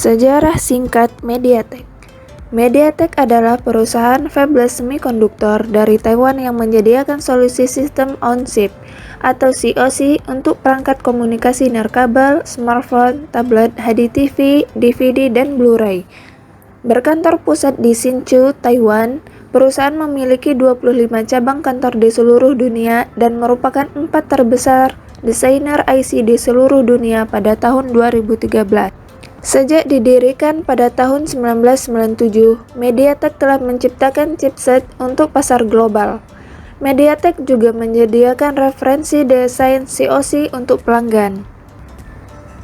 Sejarah singkat MediaTek. MediaTek adalah perusahaan fabless semikonduktor dari Taiwan yang menyediakan solusi sistem on-chip atau SoC untuk perangkat komunikasi nirkabel, smartphone, tablet, HDTV, DVD, dan Blu-ray. Berkantor pusat di Hsinchu, Taiwan, perusahaan memiliki 25 cabang kantor di seluruh dunia dan merupakan 4 terbesar desainer IC di seluruh dunia pada tahun 2013. Sejak didirikan pada tahun 1997, MediaTek telah menciptakan chipset untuk pasar global. MediaTek juga menyediakan referensi desain SoC untuk pelanggan.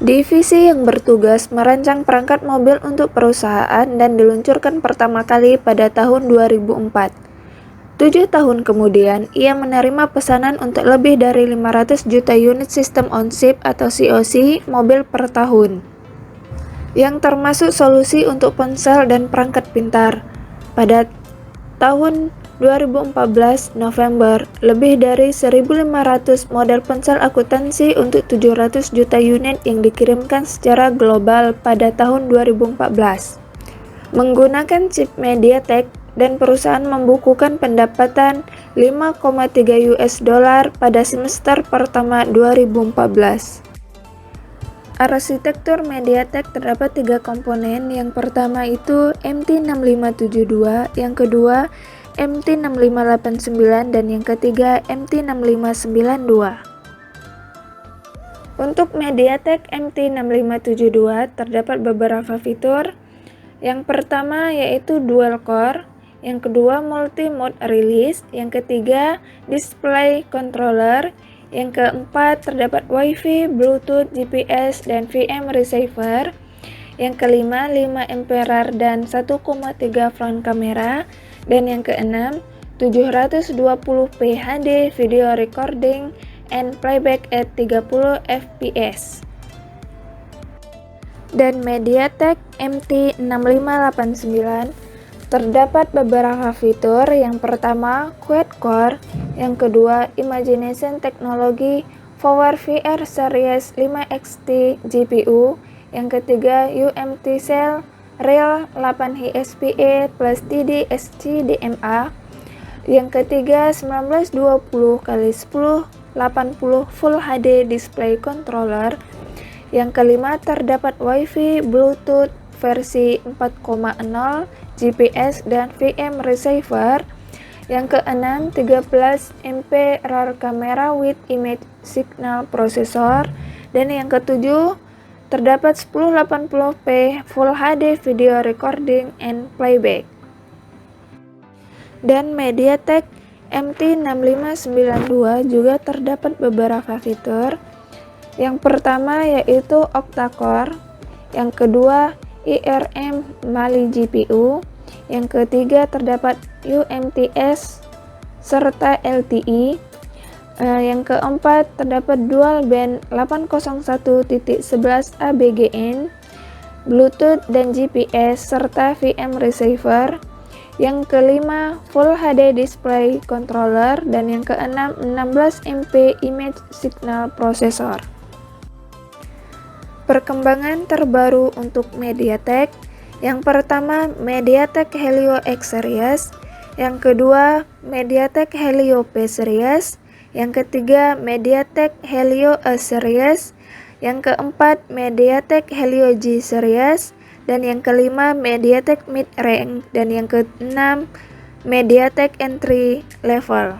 Divisi yang bertugas merancang perangkat mobil untuk perusahaan dan diluncurkan pertama kali pada tahun 2004. 7 tahun kemudian, ia menerima pesanan untuk lebih dari 500 juta unit sistem on-chip atau SoC mobil per tahun, yang termasuk solusi untuk ponsel dan perangkat pintar. Pada tahun 2014 November, lebih dari 1.500 model ponsel akuntansi untuk 700 juta unit yang dikirimkan secara global pada tahun 2014. Menggunakan chip MediaTek, dan perusahaan membukukan pendapatan $5,3 pada semester pertama 2014. Arsitektur MediaTek terdapat 3 komponen. Yang pertama itu MT6572, yang kedua MT6589, dan yang ketiga MT6592. Untuk MediaTek MT6572 terdapat beberapa fitur. Yang pertama yaitu dual core, yang kedua multi-mode release, yang ketiga display controller, yang keempat terdapat Wi-Fi, Bluetooth, GPS, dan VM receiver. Yang kelima 5 ampere dan 1,3 front kamera. Dan yang keenam 720p HD video recording and playback at 30 fps. Dan MediaTek MT6589 terdapat beberapa fitur. Yang pertama quad-core, yang kedua Imagination Technology PowerVR Series 5XT GPU, yang ketiga UMT Cell Real 8 HSPA plus TD-SCDMA, yang ketiga 1920x1080 Full HD Display Controller, yang kelima terdapat Wi-Fi, Bluetooth versi 4.0, GPS, dan VM receiver. Yang keenam 13 MP rear camera with image signal processor. Dan yang ketujuh terdapat 1080p Full HD video recording and playback. Dan MediaTek MT6592 juga terdapat beberapa fitur. Yang pertama yaitu octa-core, yang kedua IRM Mali GPU, yang ketiga terdapat UMTS serta LTE, yang keempat terdapat dual band 801.11 ABGN, Bluetooth dan GPS serta VM receiver. Yang kelima Full HD Display Controller, dan yang keenam 16 MP Image Signal Processor. Perkembangan terbaru untuk MediaTek. Yang pertama MediaTek Helio X Series, yang kedua MediaTek Helio P Series, yang ketiga MediaTek Helio A Series, yang keempat MediaTek Helio G Series, dan yang kelima MediaTek Mid Range, dan yang keenam MediaTek Entry Level.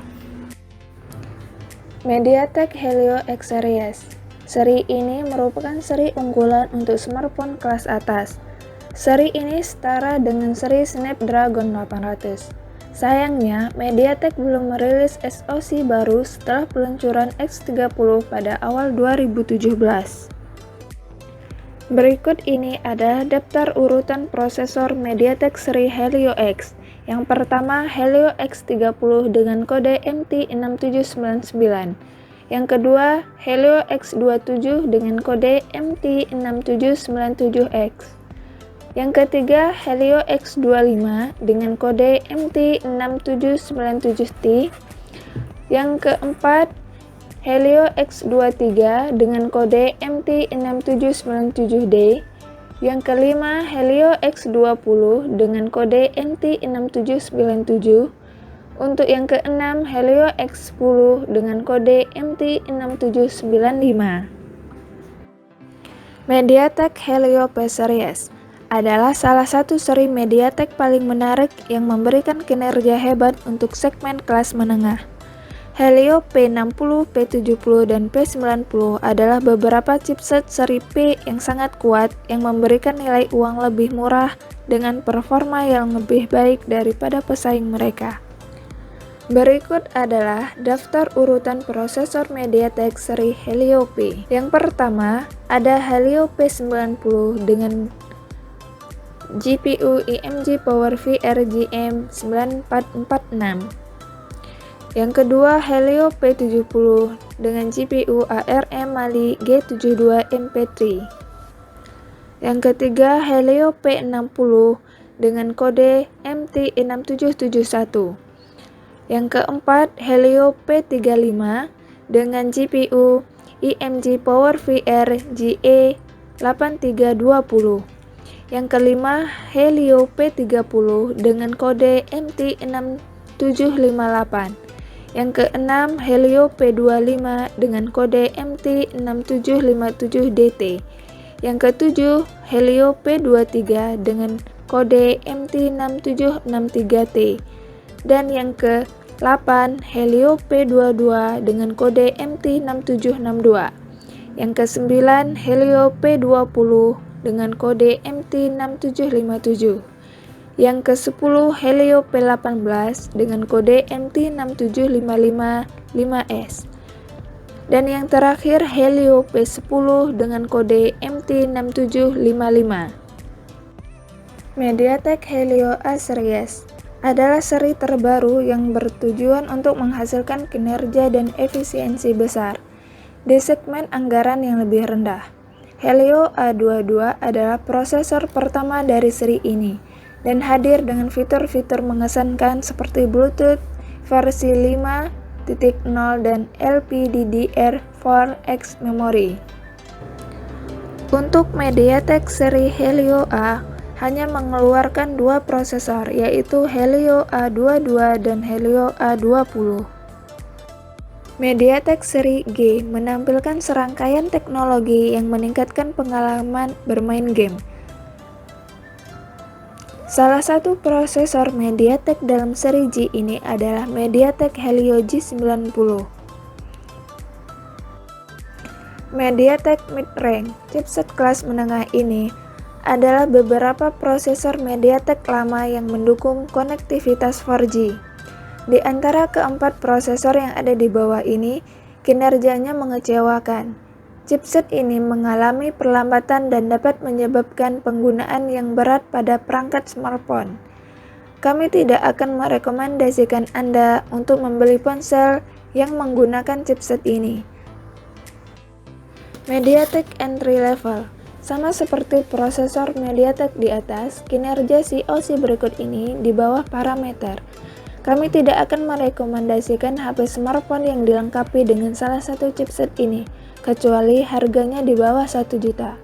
MediaTek Helio X Series. Seri ini merupakan seri unggulan untuk smartphone kelas atas. Seri ini setara dengan seri Snapdragon 800. Sayangnya, MediaTek belum merilis SoC baru setelah peluncuran X30 pada awal 2017. Berikut ini adalah daftar urutan prosesor MediaTek seri Helio X. Yang pertama Helio X30 dengan kode MT6799. Yang kedua Helio X27 dengan kode MT6797X. Yang ketiga Helio X25 dengan kode MT6797T. Yang keempat Helio X23 dengan kode MT6797D. Yang kelima, Helio X20 dengan kode MT6797. Untuk yang keenam, Helio X10 dengan kode MT6795. MediaTek Helio P Series adalah salah satu seri MediaTek paling menarik yang memberikan kinerja hebat untuk segmen kelas menengah. Helio P60, P70, dan P90 adalah beberapa chipset seri P yang sangat kuat yang memberikan nilai uang lebih murah dengan performa yang lebih baik daripada pesaing mereka. Berikut adalah daftar urutan prosesor MediaTek seri Helio P. Yang pertama, ada Helio P90 dengan GPU IMG PowerVR GM9446. Yang kedua, Helio P70 dengan GPU ARM Mali G72 MP3. Yang ketiga, Helio P60 dengan kode MT6771. Yang keempat, Helio P35 dengan GPU IMG PowerVR GE8320. Yang kelima, Helio P30 dengan kode MT6758. Yang keenam, Helio P25 dengan kode MT6757DT. Yang ketujuh, Helio P23 dengan kode MT6763T. Dan yang ke-8, Helio P22 dengan kode MT6762. Yang ke-9, Helio P20 dengan kode MT6757. Yang ke-10, Helio P18 dengan kode MT6755-5S. Dan yang terakhir, Helio P10 dengan kode MT6755. MediaTek Helio A Series adalah seri terbaru yang bertujuan untuk menghasilkan kinerja dan efisiensi besar di segmen anggaran yang lebih rendah. Helio A22 adalah prosesor pertama dari seri ini dan hadir dengan fitur-fitur mengesankan seperti Bluetooth versi 5.0 dan LPDDR4X memory. Untuk MediaTek seri Helio A hanya mengeluarkan dua prosesor, yaitu Helio A22 dan Helio A20. MediaTek seri G menampilkan serangkaian teknologi yang meningkatkan pengalaman bermain game. Salah satu prosesor MediaTek dalam seri G ini adalah MediaTek Helio G90. MediaTek Mid-Range chipset kelas menengah ini adalah beberapa prosesor MediaTek lama yang mendukung konektivitas 4G. Di antara keempat prosesor yang ada di bawah ini, kinerjanya mengecewakan. Chipset ini mengalami perlambatan dan dapat menyebabkan penggunaan yang berat pada perangkat smartphone. Kami tidak akan merekomendasikan Anda untuk membeli ponsel yang menggunakan chipset ini. MediaTek Entry Level. Sama seperti prosesor MediaTek di atas, kinerja COC berikut ini di bawah parameter. Kami tidak akan merekomendasikan HP smartphone yang dilengkapi dengan salah satu chipset ini, kecuali harganya di bawah 1 juta.